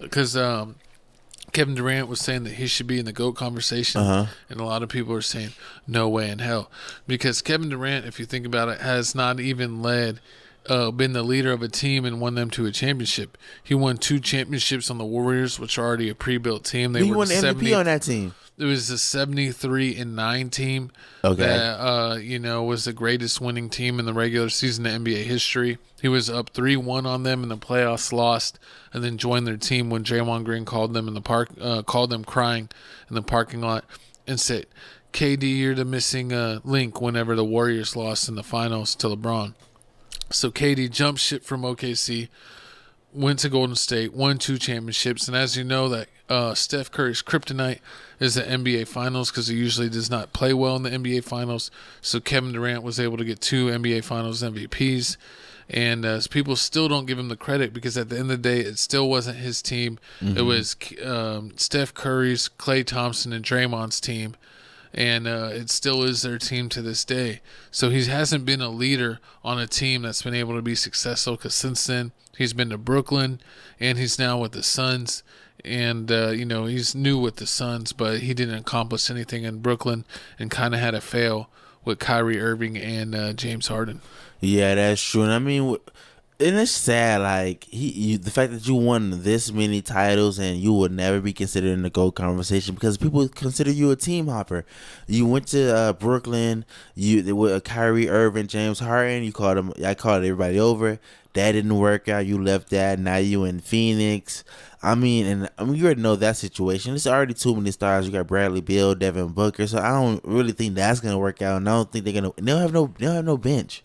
because Kevin Durant was saying that he should be in the GOAT conversation, and a lot of people are saying no way in hell, because Kevin Durant, if you think about it, has not even been the leader of a team and won them to a championship. He won 2 championships on the Warriors, which are already a pre-built team. He won the MVP on that team. It was a 73-9 team that was the greatest winning team in the regular season in NBA history. He was up 3-1 on them in the playoffs, lost, and then joined their team when Draymond Green called them in the park, called them crying in the parking lot, and said, "KD, you're the missing link." Whenever the Warriors lost in the finals to LeBron, so KD jumped ship from OKC, went to Golden State, won 2 championships, and as you know, that Steph Curry's kryptonite is the NBA Finals, because he usually does not play well in the NBA Finals. So Kevin Durant was able to get 2 NBA Finals MVPs, and people still don't give him the credit, because at the end of the day, it still wasn't his team. It was Steph Curry's, Klay Thompson, and Draymond's team, and it still is their team to this day. So he hasn't been a leader on a team that's been able to be successful, because since then he's been to Brooklyn, and he's now with the Suns. And, he's new with the Suns, but he didn't accomplish anything in Brooklyn, and kind of had a fail with Kyrie Irving and James Harden. Yeah, that's true. And I mean, and it's sad, like, the fact that you won this many titles and you would never be considered in the GOAT conversation, because people consider you a team hopper. You went to Brooklyn, with Kyrie Irving, James Harden, I called everybody over. That didn't work out. You left that. Now you in Phoenix. I mean, you already know that situation. It's already too many stars. You got Bradley Beal, Devin Booker. So I don't really think that's gonna work out. And I don't think they're gonna. They don't have no bench.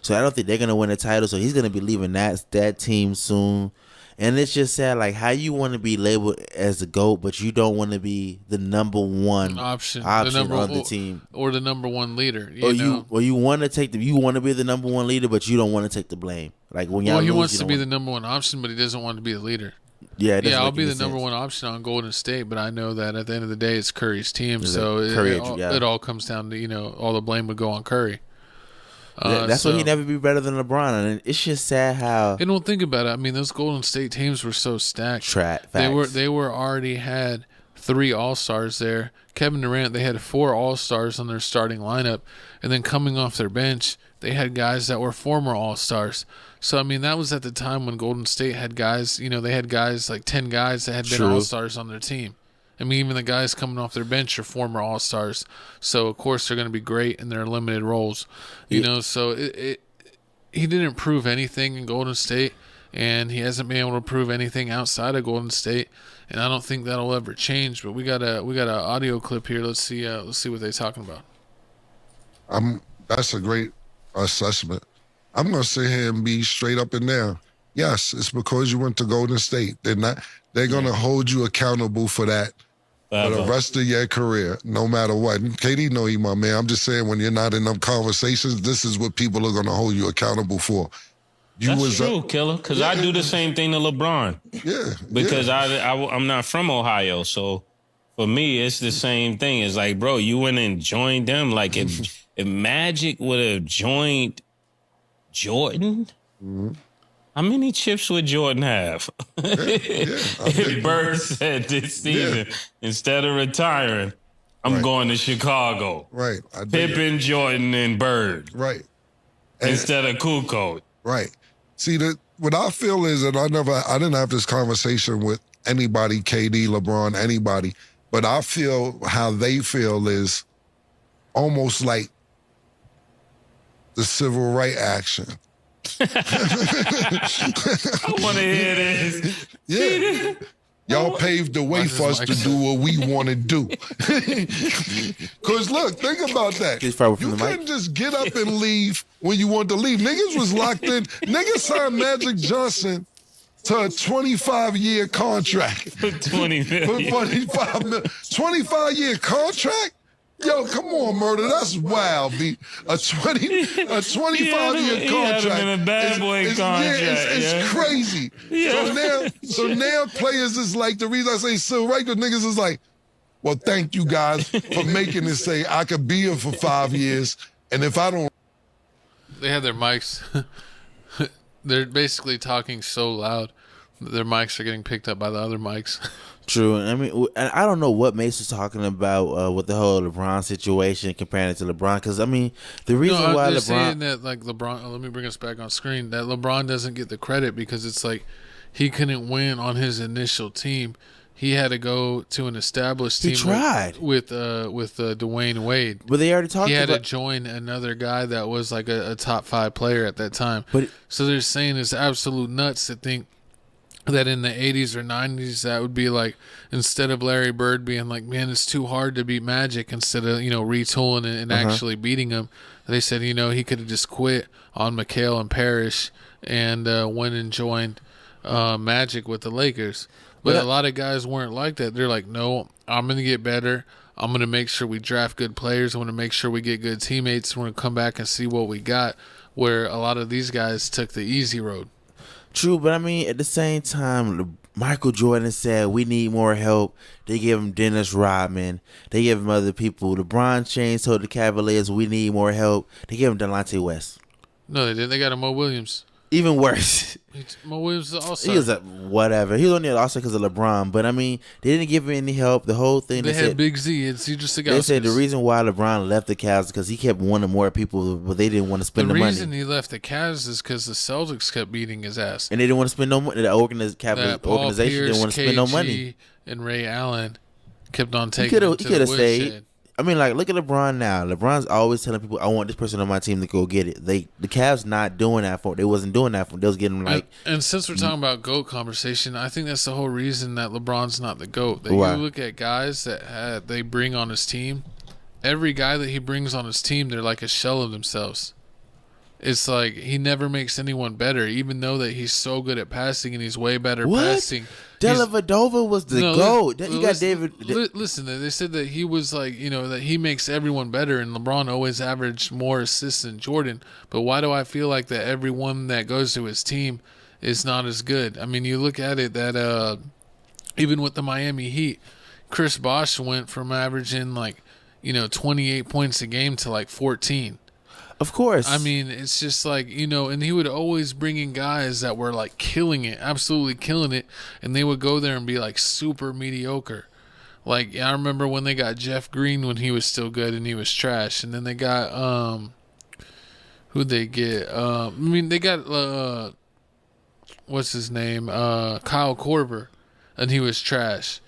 So I don't think they're gonna win a title. So he's gonna be leaving that team soon. And it's just sad, like, how you want to be labeled as the GOAT, but you don't want to be the number one option on the team, or the number one leader. You want to be the number one leader, but you don't want to take the blame. Like when he wants to be the number one option, but he doesn't want to be the leader. Yeah, I'll be the number one option on Golden State, but I know that at the end of the day, it's Curry's team, so it all comes down to all the blame would go on Curry. That's why he'd never be better than LeBron, and it's just sad how. And don't think about it. I mean, those Golden State teams were so stacked. They were already had 3 All-Stars there. Kevin Durant, they had 4 All-Stars on their starting lineup, and then coming off their bench, they had guys that were former All-Stars. So I mean, that was at the time when Golden State had guys. They had guys like 10 guys that had been All-Stars on their team. I mean, even the guys coming off their bench are former All-Stars. So, of course, they're going to be great in their limited roles. So he didn't prove anything in Golden State, and he hasn't been able to prove anything outside of Golden State. And I don't think that'll ever change. But we got an audio clip here. Let's see what they're talking about. That's a great assessment. I'm going to sit here and be straight up and down. Yes, it's because you went to Golden State. They're going to hold you accountable for that for the rest of your career, no matter what. And KD know you, my man. I'm just saying, when you're not in them conversations, this is what people are going to hold you accountable for. That's true, Killer, because I do the same thing to LeBron. Yeah. Because I'm not from Ohio, so for me, it's the same thing. It's like, bro, you went and joined them. Like, if Magic would have joined Jordan, how many chips would Jordan have? If Bird said this season, instead of retiring, I'm going to Chicago. Right. Pippen, Jordan, and Bird. Right. Instead of Kukoc. Right. See, what I feel is that I didn't have this conversation with anybody, KD, LeBron, anybody, but I feel how they feel is almost like the civil rights action. I want to hear this. Yeah. Y'all paved the way for us to do what we want to do. Because, look, think about that. You couldn't just get up and leave when you want to leave. Niggas was locked in. Niggas signed Magic Johnson to a 25-year contract. For $20 million. 25-year contract? Yo, come on, Murder. That's wild, B. A 25-year contract. Been a bad boy contract. It's crazy. Yeah. So now players is like, the reason I say civil rights, because niggas is like, well, thank you guys for making it say I could be here for 5 years, and if I don't. They have their mics. They're basically talking so loud Their mics are getting picked up by the other mics. True. I mean, I don't know what Mace was talking about with the whole LeBron situation comparing it to LeBron. Because, I mean, the reason why they're LeBron... saying that, like, LeBron... Let me bring us back on screen. That LeBron doesn't get the credit because it's like he couldn't win on his initial team. He had to go to an established team. He tried. With Dwayne Wade. But they already talked about... He had to join another guy that was like a top 5 player at that time. So they're saying it's absolute nuts to think that in the 80s or 90s that would be like, instead of Larry Bird being like, man, it's too hard to beat Magic, instead of, retooling and actually beating him, they said, he could have just quit on McHale and Parrish and went and joined Magic with the Lakers. But a lot of guys weren't like that. They're like, no, I'm going to get better. I'm going to make sure we draft good players. I'm going to make sure we get good teammates. We're going to come back and see what we got, where a lot of these guys took the easy road. True, but I mean, at the same time, Michael Jordan said we need more help. They give him Dennis Rodman. They give him other people. LeBron James told the Cavaliers we need more help. They gave him Delonte West. No, they didn't. They got him Mo Williams. Even worse. Mo Williams is also. He was whatever. He was only also because of LeBron. But I mean, they didn't give him any help. The whole thing. They had Big Z. It's just a guy. They said the reason why LeBron left the Cavs is because he kept wanting more people, but they didn't want to spend the money. The reason he left the Cavs is because the Celtics kept beating his ass, and they didn't want to spend no money. The organization didn't want to spend no money. And Ray Allen kept on taking. He could have stayed. I mean, like, look at LeBron now. LeBron's always telling people, I want this person on my team to go get it. The Cavs not doing that for him. They wasn't doing that for him. They was getting, like... And since we're talking about GOAT conversation, I think that's the whole reason that LeBron's not the GOAT. That Why? You look at guys that they bring on his team, every guy that he brings on his team, they're like a shell of themselves. It's like he never makes anyone better, even though that he's so good at passing and he's way better passing. Dellavedova was the GOAT. You got David. Listen, they said that he was like, that he makes everyone better, and LeBron always averaged more assists than Jordan. But why do I feel like that everyone that goes to his team is not as good? I mean, you look at it that even with the Miami Heat, Chris Bosh went from averaging 28 points a game to like 14. Of course. I mean, it's just like, and he would always bring in guys that were like killing it, absolutely killing it, and they would go there and be like super mediocre. Like, I remember when they got Jeff Green when he was still good and he was trash, and then they got who'd they get? They got what's his name? Kyle Korver, and he was trash.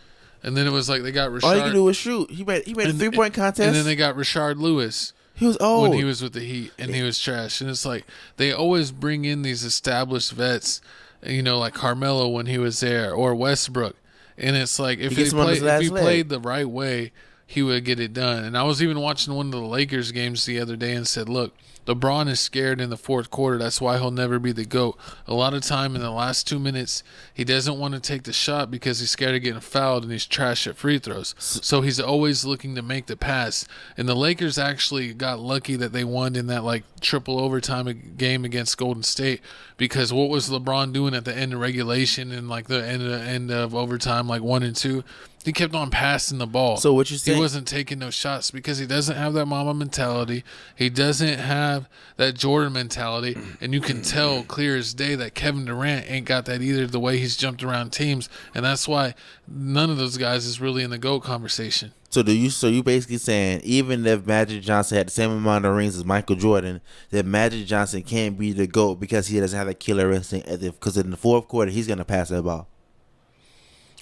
And then it was like they got Rashard. All you can do was shoot. He made a 3-point contest. And then they got Rashard Lewis. He was old when he was with the Heat, and he was trash. And it's like they always bring in these established vets, like Carmelo when he was there, or Westbrook. And it's like if he played the right way, he would get it done. And I was even watching one of the Lakers games the other day and said, look, LeBron is scared in the fourth quarter. That's why he'll never be the GOAT. A lot of time in the last 2 minutes, he doesn't want to take the shot because he's scared of getting fouled and he's trash at free throws. So he's always looking to make the pass. And the Lakers actually got lucky that they won in that triple overtime game against Golden State, because what was LeBron doing at the end of regulation and the end of overtime, 1 and 2? He kept on passing the ball. So what you saying? He wasn't taking no shots because he doesn't have that mama mentality. He doesn't have that Jordan mentality. And you can tell clear as day that Kevin Durant ain't got that either, the way he's jumped around teams. And that's why none of those guys is really in the GOAT conversation. So you basically saying even if Magic Johnson had the same amount of rings as Michael Jordan, that Magic Johnson can't be the GOAT because he doesn't have that killer instinct, because in the fourth quarter he's going to pass that ball?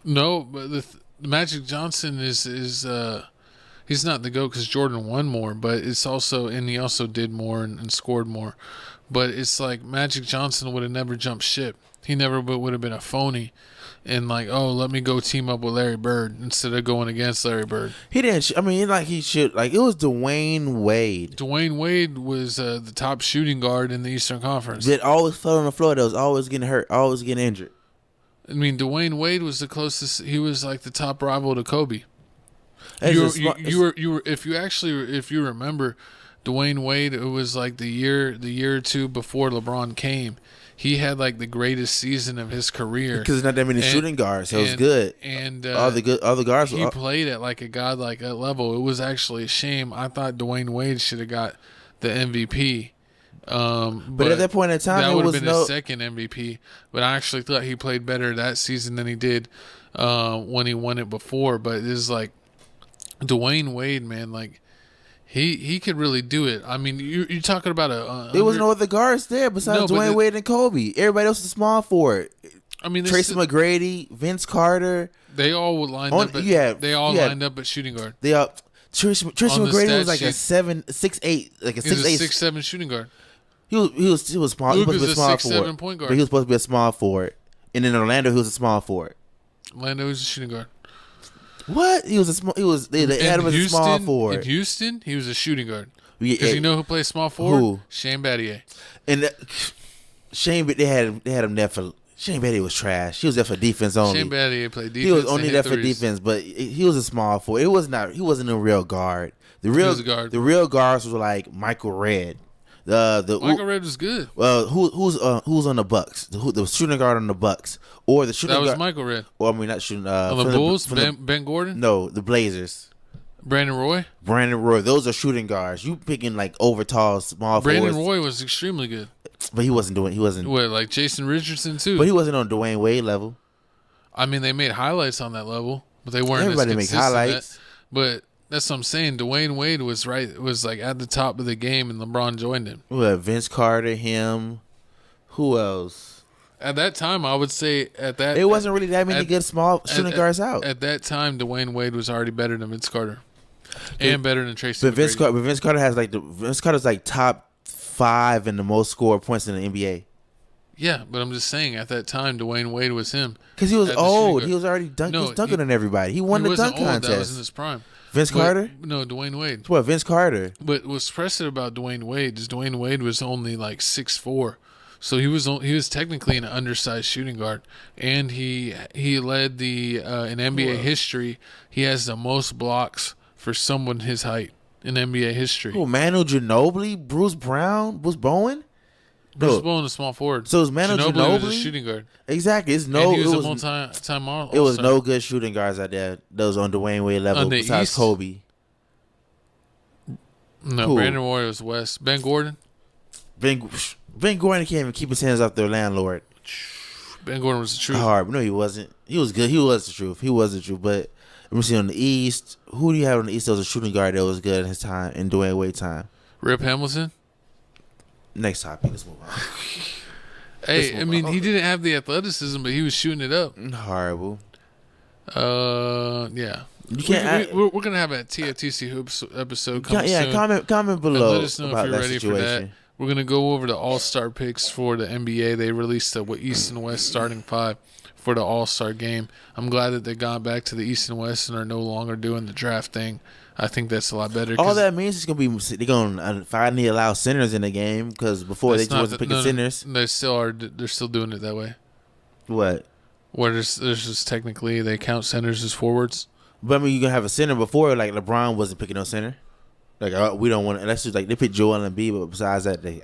No, but Magic Johnson is he's not the GOAT because Jordan won more, but it's also, and he also did more and scored more. But it's like Magic Johnson would have never jumped ship. He never would have been a phony and let me go team up with Larry Bird instead of going against Larry Bird. He didn't. He should. It was Dwayne Wade. Dwayne Wade was the top shooting guard in the Eastern Conference. That always fell on the floor. That was always getting hurt, always getting injured. I mean, Dwayne Wade was the closest. He was like the top rival to Kobe. If you remember, Dwayne Wade, it was like the year or two before LeBron came. He had the greatest season of his career because there's not that many shooting guards. So it was good, and all the guards. He played at a god like that level. It was actually a shame. I thought Dwayne Wade should have got the MVP But at that point in time, that it would have was been his second MVP. But I actually thought he played better that season than he did when he won it before. But it's like Dwayne Wade, man, like he could really do it. I mean, you're talking about there was no other guards there besides Dwayne Wade and Kobe. Everybody else was small forward. I mean, Tracy McGrady, Vince Carter. They all would line up. They all lined up at shooting guard. Tracy McGrady was like a 6'8", like a 6'8", 6'7" shooting guard. He was small. Luke he was was a 6'7" point guard. But he was supposed to be a small forward. And in Orlando, he was a small forward. Orlando was a shooting guard. What? He was a small. He was. They had him as a small forward. In Houston, he was a shooting guard. Because you know who plays small forward? Who? Shane Battier. And Shane, they had him there for. Shane Battier was trash. He was there for defense only. Shane Battier played defense. He was only there for defense, but he was a small forward. It was not. He wasn't a real guard. The real guards were like Michael Redd. Michael Redd was good. Well, who's on the Bucks? The shooting guard on the Bucks, or the shooting guard? That was Michael Redd. Well, I mean, not shooting. On the Bulls, Ben Gordon. No, the Blazers. Brandon Roy. Those are shooting guards. You picking like over tall, small Brandon forwards. Roy was extremely good. But he wasn't. What, like Jason Richardson too? But he wasn't on Dwayne Wade level. I mean, they made highlights on that level, but they weren't. Everybody makes highlights. But that's what I'm saying. Dwayne Wade was like at the top of the game, and LeBron joined him. Well, Vince Carter, him. Who else? At that time, I would say it wasn't really that many good small shooting guards out. At that time, Dwayne Wade was already better than Vince Carter, and better than Tracy. But Vince Carter has Vince Carter's like top 5 in the most scored points in the NBA. Yeah, but I'm just saying, at that time, Dwayne Wade was him. Because he was old. He was already dunking on everybody. He won the dunk contest. That was in his prime. Carter? No, Dwayne Wade. What, Vince Carter? But what's impressive about Dwayne Wade is Dwayne Wade was only like 6'4". So he was technically an undersized shooting guard. And he led in NBA history, he has the most blocks for someone his height in NBA history. Oh, Manu Ginobili, Bruce Brown, Bruce Bowen? Bruce Bowen is small forward. So it was Manu Ginobili was a shooting guard. Exactly. He was a multi-time All-Star. It was no good shooting guards out there. Those on Dwayne Wade level besides East? Kobe. No, Who? Brandon Roy was West. Ben Gordon. Ben Gordon can't even keep his hands off their landlord. Ben Gordon was the truth. Hard, but no, he wasn't. He was good. He was the truth. But let me see on the East. Who do you have on the East that was a shooting guard that was good in his time, in Dwayne Wade time? Rip Hamilton. Next topic. Let's move on. Hey, I mean, he didn't have the athleticism, but he was shooting it up. Horrible. Yeah. You can't. We're gonna have a TFTC Hoops episode coming soon. Yeah, comment below. And let us know if you're ready for that. We're gonna go over the All-Star picks for the NBA. They released the East and West starting 5 for the All-Star game. I'm glad that they got back to the East and West and are no longer doing the draft thing. I think that's a lot better. All that means is they're gonna finally allow centers in the game, because before they just wasn't picking centers. They still are. They're still doing it that way. What? Where there's just technically they count centers as forwards. But I mean, you're gonna have a center before, like LeBron wasn't picking no center. Like we don't want. That's just like they pick Joel Embiid, but besides that, they